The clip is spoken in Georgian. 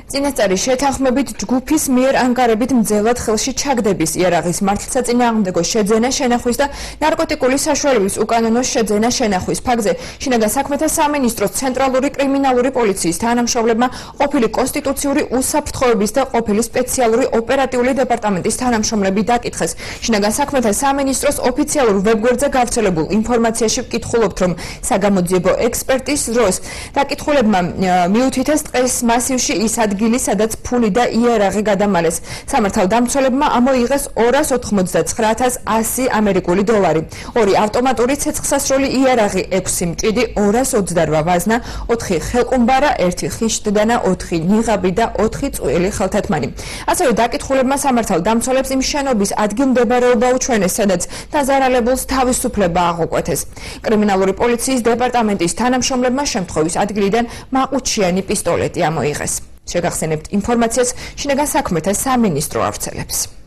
წინასწარი შეთანხმებით ჯგუფის მიერ ანგარებით მძელად ხელში ჩაგდების, იარაღის მართლსაწინააღმდეგო შეძენა შენახვის და ნარკოტიკული საშუალების უკანონო შეძენა შენახვის ფაქტზე შინაგან საქმეთა სამინისტროს ცენტრალური კრიმინალური პოლიციის თანამშრომლებმა ყოფილი კონსტიტუციური უსაფრთხოების და ყოფილი სპეციალური ოპერატიული დეპარტამენტის თანამშრომლები დაკითხეს. შინაგან საქმეთა სამინისტროს ოფიციალურ ვებგვერდზე გავრცელებულ ინფორმაციაში ვკითხულობთ, რომ საგამოძიებო ექსპერტის დროს დაკითხულებმა მიუთითეს ტყის მასივში ის ადგილი, სადაც ფული და იარაღი გადამალეს. სამართალდამცველებმა ამოიღეს 299,100 ამერიკული დოლარი, 2 ავტომატური ცეცხლსასროლი იარაღი, 6 მჭიდი, 228 ვაზნა, 4 ხელყუმბარა, 1 ხიშტდანა, 4 ნიღაბი და 4 წვრილი ხელთათმანი. ასევე დაკითხულებმა სამართალდამცველებს იმ შენობის ადგილმდებარეობა უჩვენეს, სადაც დაზარალებულს თავისუფლება აღუკვეთეს. კრიმინალური პოლიციის დეპარტამენტის თანამშრომლებმა შემთხვევის ადგილიდან მაყუჩიანი პისტოლეტი ამოიღეს. შეგახსენებთ ინფორმაციას შინაგან საქმეთა სამინისტრო ავრცელებს.